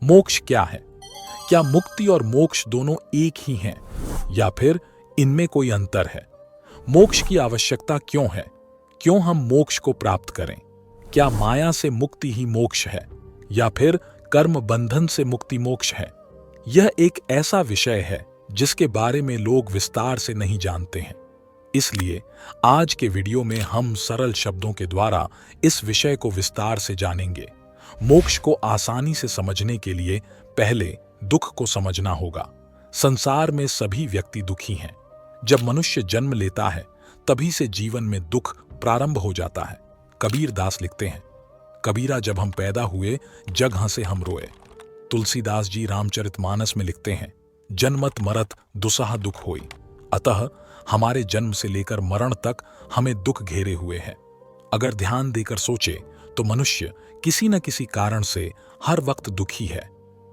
मोक्ष क्या है? क्या मुक्ति और मोक्ष दोनों एक ही हैं या फिर इनमें कोई अंतर है? मोक्ष की आवश्यकता क्यों है? क्यों हम मोक्ष को प्राप्त करें? क्या माया से मुक्ति ही मोक्ष है या फिर कर्म बंधन से मुक्ति मोक्ष है? यह एक ऐसा विषय है जिसके बारे में लोग विस्तार से नहीं जानते हैं। इसलिए आज के वीडियो में हम सरल शब्दों के द्वारा इस विषय को विस्तार से जानेंगे। मोक्ष को आसानी से समझने के लिए पहले दुख को समझना होगा। संसार में सभी व्यक्ति दुखी हैं। जब मनुष्य जन्म लेता है तभी से जीवन में दुख प्रारंभ हो जाता है। कबीर दास लिखते हैं, कबीरा जब हम पैदा हुए जग हंसे हम रोए। तुलसीदास जी रामचरितमानस में लिखते हैं, जन्मत मरत दुसह दुख होई। अतः हमारे जन्म से लेकर मरण तक हमें दुख घेरे हुए हैं। अगर ध्यान देकर सोचे तो मनुष्य किसी न किसी कारण से हर वक्त दुखी है।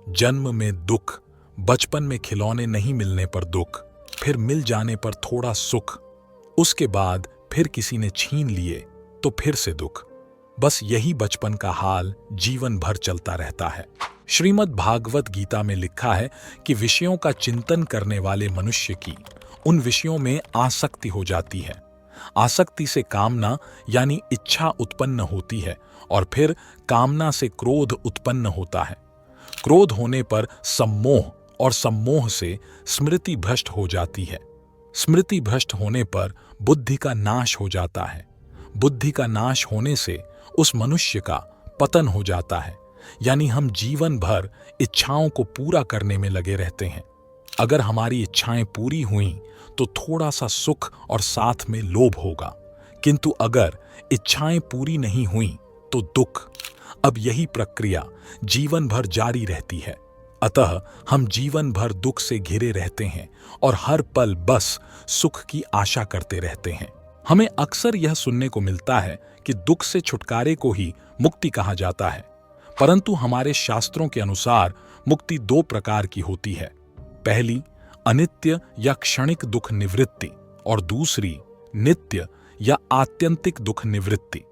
जन्म में दुख, बचपन में खिलौने नहीं मिलने पर दुख, फिर मिल जाने पर थोड़ा सुख, उसके बाद फिर किसी ने छीन लिए तो फिर से दुख। बस यही बचपन का हाल जीवन भर चलता रहता है। श्रीमद् भागवत गीता में लिखा है कि विषयों का चिंतन करने वाले मनुष्य की उन विषयों में आसक्ति हो जाती है। आसक्ति से कामना यानी इच्छा उत्पन्न होती है और फिर कामना से क्रोध उत्पन्न होता है। क्रोध होने पर सम्मोह और सम्मोह से स्मृति भ्रष्ट हो जाती है। स्मृति भ्रष्ट होने पर बुद्धि का नाश हो जाता है। बुद्धि का नाश होने से उस मनुष्य का पतन हो जाता है, यानी हम जीवन भर इच्छाओं को पूरा करने में लगे रहते हैं। अगर हमारी इच्छाएं पूरी हुईं तो थोड़ा सा सुख और साथ में लोभ होगा, किंतु अगर इच्छाएं पूरी नहीं हुईं तो दुख। अब यही प्रक्रिया जीवन भर जारी रहती है। अतः हम जीवन भर दुख से घिरे रहते हैं और हर पल बस सुख की आशा करते रहते हैं। हमें अक्सर यह सुनने को मिलता है कि दुख से छुटकारे को ही मुक्ति कहा जाता है, परंतु हमारे शास्त्रों के अनुसार मुक्ति दो प्रकार की होती है। पहली अनित्य या क्षणिक दुख निवृत्ति और दूसरी नित्य या आत्यंतिक दुख निवृत्ति।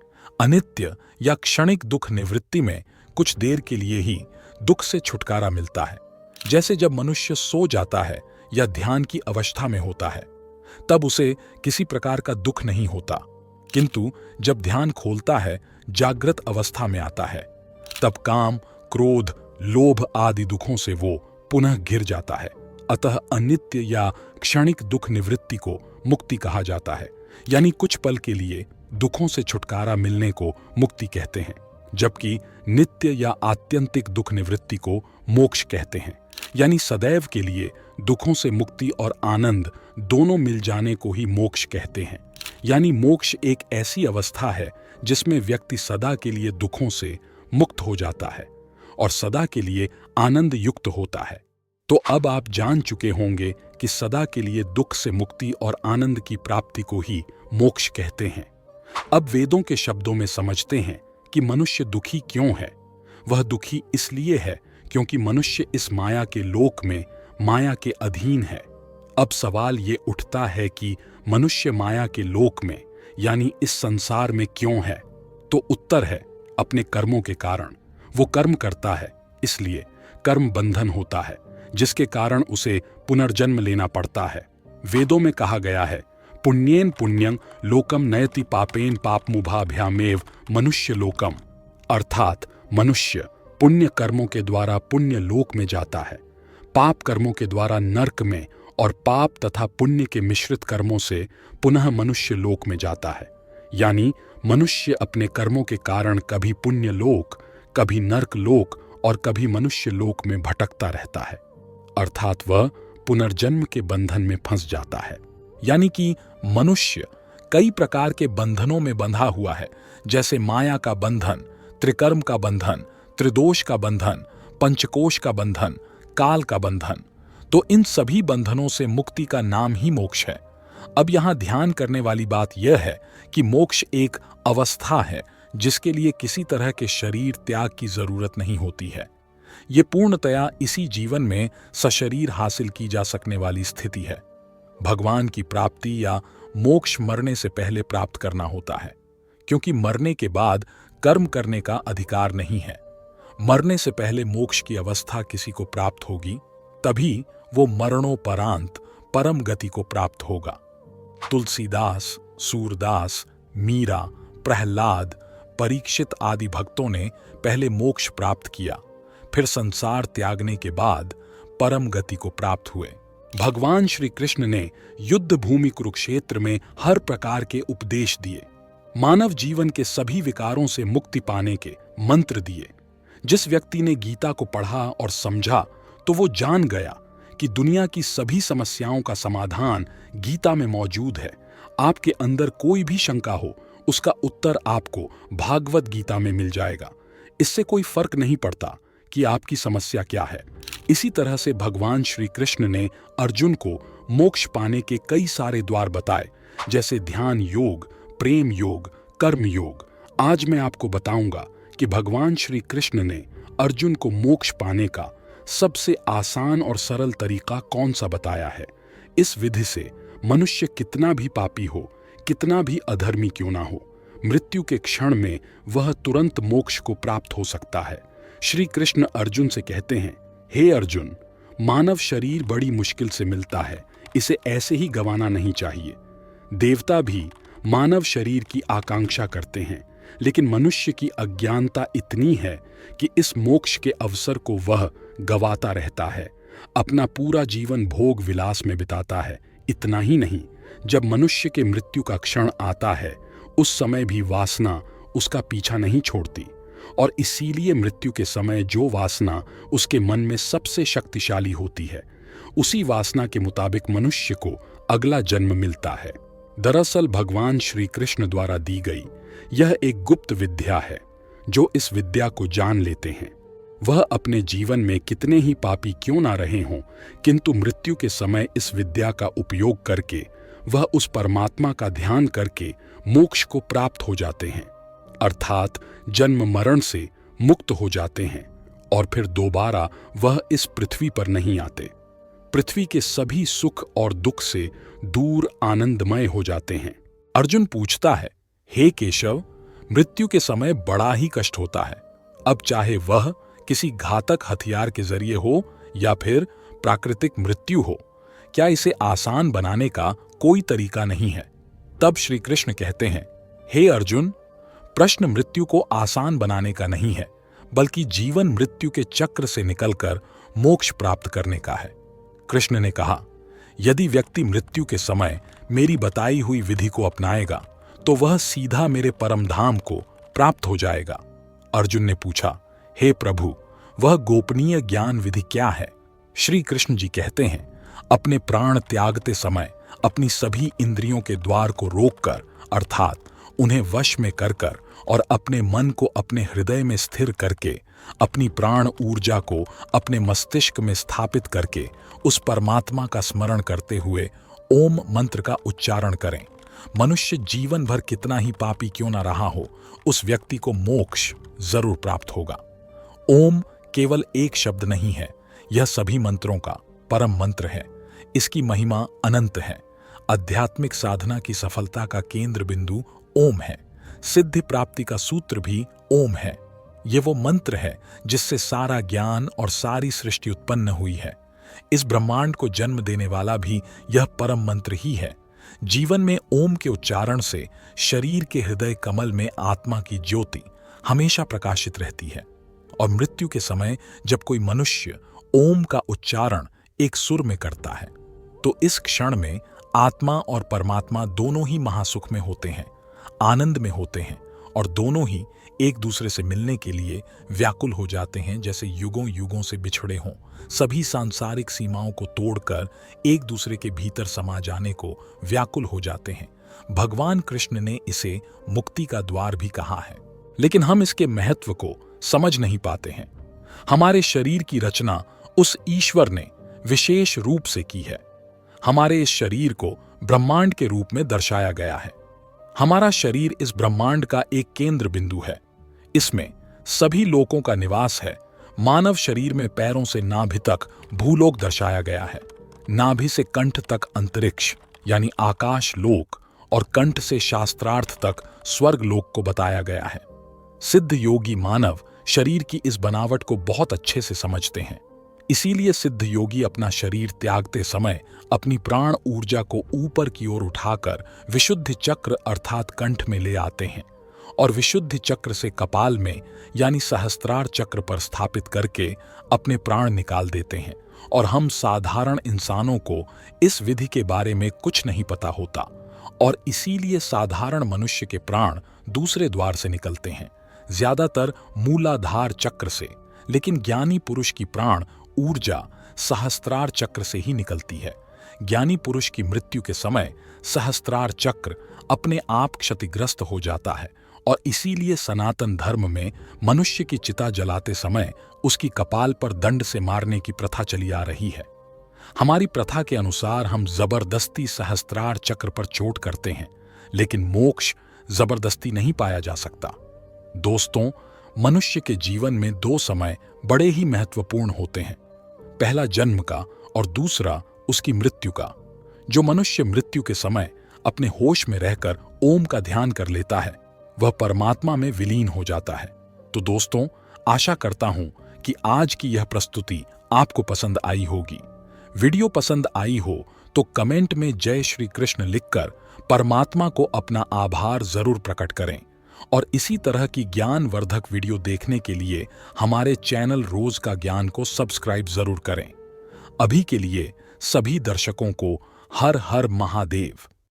अनित्य या क्षणिक दुख निवृत्ति में कुछ देर के लिए ही दुख से छुटकारा मिलता है। जैसे जब मनुष्य सो जाता है या ध्यान की अवस्था में होता है तब उसे किसी प्रकार का दुख नहीं होता, किंतु जब ध्यान खोलता है, जागृत अवस्था में आता है, तब काम, क्रोध, लोभ आदि दुखों से वो पुनः घिर जाता है। अतः अनित्य या क्षणिक दुख निवृत्ति को मुक्ति कहा जाता है, यानी कुछ पल के लिए दुखों से छुटकारा मिलने को मुक्ति कहते हैं, जबकि नित्य या आत्यंतिक दुख निवृत्ति को मोक्ष कहते हैं, यानी सदैव के लिए दुखों से मुक्ति और आनंद दोनों मिल जाने को ही मोक्ष कहते हैं। यानी मोक्ष एक ऐसी अवस्था है जिसमें व्यक्ति सदा के लिए दुखों से मुक्त हो जाता है और सदा के लिए आनंद युक्त होता है। तो अब आप जान चुके होंगे कि सदा के लिए दुख से मुक्ति और आनंद की प्राप्ति को ही मोक्ष कहते हैं। अब वेदों के शब्दों में समझते हैं कि मनुष्य दुखी क्यों है। वह दुखी इसलिए है क्योंकि मनुष्य इस माया के लोक में माया के अधीन है। अब सवाल ये उठता है कि मनुष्य माया के लोक में यानी इस संसार में क्यों है? तो उत्तर है अपने कर्मों के कारण। वो कर्म करता है, इसलिए कर्म बंधन होता है, जिसके कारण उसे पुनर्जन्म लेना पड़ता है। वेदों में कहा गया है, पुण्येन पुण्यं लोकम नयति पापेन पापमुभाभ्यामेव मनुष्य लोकम, अर्थात मनुष्य पुण्य कर्मों के द्वारा पुण्य लोक में जाता है, पाप कर्मों के द्वारा नरक में और पाप तथा पुण्य के मिश्रित कर्मों से पुनः मनुष्य लोक में जाता है। यानी मनुष्य अपने कर्मों के कारण कभी पुण्य लोक, कभी नरक लोक और कभी मनुष्य लोक में भटकता रहता है, अर्थात वह पुनर्जन्म के बंधन में फंस जाता है। यानी कि मनुष्य कई प्रकार के बंधनों में बंधा हुआ है, जैसे माया का बंधन, त्रिकर्म का बंधन, त्रिदोष का बंधन, पंचकोश का बंधन, काल का बंधन। तो इन सभी बंधनों से मुक्ति का नाम ही मोक्ष है। अब यहां ध्यान करने वाली बात यह है कि मोक्ष एक अवस्था है जिसके लिए किसी तरह के शरीर त्याग की जरूरत नहीं होती है। ये पूर्णतया इसी जीवन में सशरीर हासिल की जा सकने वाली स्थिति है। भगवान की प्राप्ति या मोक्ष मरने से पहले प्राप्त करना होता है, क्योंकि मरने के बाद कर्म करने का अधिकार नहीं है। मरने से पहले मोक्ष की अवस्था किसी को प्राप्त होगी, तभी वो मरणोपरांत परम गति को प्राप्त होगा। तुलसीदास, सूरदास, मीरा, प्रहलाद, परीक्षित आदि भक्तों ने पहले मोक्ष प्राप्त किया, फिर संसार त्यागने के बाद परम गति को प्राप्त हुए। भगवान श्री कृष्ण ने युद्ध भूमि कुरुक्षेत्र में हर प्रकार के उपदेश दिए, मानव जीवन के सभी विकारों से मुक्ति पाने के मंत्र दिए। जिस व्यक्ति ने गीता को पढ़ा और समझा तो वो जान गया कि दुनिया की सभी समस्याओं का समाधान गीता में मौजूद है। आपके अंदर कोई भी शंका हो, उसका उत्तर आपको भागवत गीता में मिल जाएगा। इससे कोई फर्क नहीं पड़ता कि आपकी समस्या क्या है। इसी तरह से भगवान श्री कृष्ण ने अर्जुन को मोक्ष पाने के कई सारे द्वार बताए, जैसे ध्यान योग, प्रेम योग, कर्म योग। आज मैं आपको बताऊंगा कि भगवान श्री कृष्ण ने अर्जुन को मोक्ष पाने का सबसे आसान और सरल तरीका कौन सा बताया है। इस विधि से मनुष्य कितना भी पापी हो, कितना भी अधर्मी क्यों ना हो, मृत्यु के क्षण में वह तुरंत मोक्ष को प्राप्त हो सकता है। श्री कृष्ण अर्जुन से कहते हैं, हे अर्जुन, मानव शरीर बड़ी मुश्किल से मिलता है, इसे ऐसे ही गंवाना नहीं चाहिए। देवता भी मानव शरीर की आकांक्षा करते हैं, लेकिन मनुष्य की अज्ञानता इतनी है कि इस मोक्ष के अवसर को वह गवाता रहता है, अपना पूरा जीवन भोग विलास में बिताता है। इतना ही नहीं, जब मनुष्य के मृत्यु का क्षण आता है, उस समय भी वासना उसका पीछा नहीं छोड़ती, और इसीलिए मृत्यु के समय जो वासना उसके मन में सबसे शक्तिशाली होती है, उसी वासना के मुताबिक मनुष्य को अगला जन्म मिलता है। दरअसल भगवान श्री कृष्ण द्वारा दी गई यह एक गुप्त विद्या है। जो इस विद्या को जान लेते हैं, वह अपने जीवन में कितने ही पापी क्यों ना रहे हों, किंतु मृत्यु के समय इस विद्या का उपयोग करके वह उस परमात्मा का ध्यान करके मोक्ष को प्राप्त हो जाते हैं, अर्थात जन्म मरण से मुक्त हो जाते हैं, और फिर दोबारा वह इस पृथ्वी पर नहीं आते। पृथ्वी के सभी सुख और दुख से दूर आनंदमय हो जाते हैं। अर्जुन पूछता है, हे केशव, मृत्यु के समय बड़ा ही कष्ट होता है, अब चाहे वह किसी घातक हथियार के जरिए हो या फिर प्राकृतिक मृत्यु हो, क्या इसे आसान बनाने का कोई तरीका नहीं है? तब श्री कृष्ण कहते हैं, हे अर्जुन, प्रश्न मृत्यु को आसान बनाने का नहीं है, बल्कि जीवन मृत्यु के चक्र से निकलकर मोक्ष प्राप्त करने का है। कृष्ण ने कहा, यदि व्यक्ति मृत्यु के समय मेरी बताई हुई विधि को अपनाएगा तो वह सीधा मेरे परम धाम को प्राप्त हो जाएगा। अर्जुन ने पूछा, हे प्रभु, वह गोपनीय ज्ञान विधि क्या है? श्री कृष्ण जी कहते हैं, अपने प्राण त्यागते समय अपनी सभी इंद्रियों के द्वार को रोककर, अर्थात उन्हें वश में कर और अपने मन को अपने हृदय में स्थिर करके, अपनी प्राण ऊर्जा को अपने मस्तिष्क में स्थापित करके उस परमात्मा का स्मरण करते हुए ओम मंत्र का उच्चारण करें। मनुष्य जीवन भर कितना ही पापी क्यों ना रहा हो, उस व्यक्ति को मोक्ष जरूर प्राप्त होगा। ओम केवल एक शब्द नहीं है, यह सभी मंत्रों का परम मंत्र है। इसकी महिमा अनंत है। आध्यात्मिक साधना की सफलता का केंद्र बिंदु ओम है। सिद्धि प्राप्ति का सूत्र भी ओम है। ये वो मंत्र है जिससे सारा ज्ञान और सारी सृष्टि उत्पन्न हुई है। इस ब्रह्मांड को जन्म देने वाला भी यह परम मंत्र ही है। जीवन में ओम के उच्चारण से शरीर के हृदय कमल में आत्मा की ज्योति हमेशा प्रकाशित रहती है, और मृत्यु के समय जब कोई मनुष्य ओम का उच्चारण एक सुर में करता है तो इस क्षण में आत्मा और परमात्मा दोनों ही महासुख में होते हैं, आनंद में होते हैं, और दोनों ही एक दूसरे से मिलने के लिए व्याकुल हो जाते हैं, जैसे युगों युगों से बिछड़े हों। सभी सांसारिक सीमाओं को तोड़कर एक दूसरे के भीतर समा जाने को व्याकुल हो जाते हैं। भगवान कृष्ण ने इसे मुक्ति का द्वार भी कहा है, लेकिन हम इसके महत्व को समझ नहीं पाते हैं। हमारे शरीर की रचना उस ईश्वर ने विशेष रूप से की है। हमारे इस शरीर को ब्रह्मांड के रूप में दर्शाया गया है। हमारा शरीर इस ब्रह्मांड का एक केंद्र बिंदु है। इसमें सभी लोकों का निवास है। मानव शरीर में पैरों से नाभि तक भूलोक दर्शाया गया है, नाभि से कंठ तक अंतरिक्ष यानी आकाश लोक, और कंठ से शास्त्रार्थ तक स्वर्ग लोक को बताया गया है। सिद्ध योगी मानव शरीर की इस बनावट को बहुत अच्छे से समझते हैं। इसीलिए सिद्ध योगी अपना शरीर त्यागते समय अपनी प्राण ऊर्जा को ऊपर की ओर उठाकर विशुद्ध चक्र अर्थात कंठ में ले आते हैं और विशुद्ध चक्र से कपाल में यानी सहस्त्रार चक्र पर स्थापित करके अपने प्राण निकाल देते हैं। और हम साधारण इंसानों को इस विधि के बारे में कुछ नहीं पता होता और इसीलिए साधारण मनुष्य के प्राण दूसरे द्वार से निकलते हैं, ज्यादातर मूलाधार चक्र से। लेकिन ज्ञानी पुरुष की प्राण ऊर्जा सहस्त्रार चक्र से ही निकलती है। ज्ञानी पुरुष की मृत्यु के समय सहस्त्रार चक्र अपने आप क्षतिग्रस्त हो जाता है और इसीलिए सनातन धर्म में मनुष्य की चिता जलाते समय उसकी कपाल पर दंड से मारने की प्रथा चली आ रही है। हमारी प्रथा के अनुसार हम जबरदस्ती सहस्त्रार चक्र पर चोट करते हैं, लेकिन मोक्ष जबरदस्ती नहीं पाया जा सकता। दोस्तों, मनुष्य के जीवन में दो समय बड़े ही महत्वपूर्ण होते हैं, पहला जन्म का और दूसरा उसकी मृत्यु का। जो मनुष्य मृत्यु के समय अपने होश में रहकर ओम का ध्यान कर लेता है वह परमात्मा में विलीन हो जाता है। तो दोस्तों, आशा करता हूं कि आज की यह प्रस्तुति आपको पसंद आई होगी। वीडियो पसंद आई हो तो कमेंट में जय श्री कृष्ण लिखकर परमात्मा को अपना आभार जरूर प्रकट करें और इसी तरह की ज्ञानवर्धक वीडियो देखने के लिए हमारे चैनल रोज का ज्ञान को सब्सक्राइब जरूर करें। अभी के लिए सभी दर्शकों को हर हर महादेव।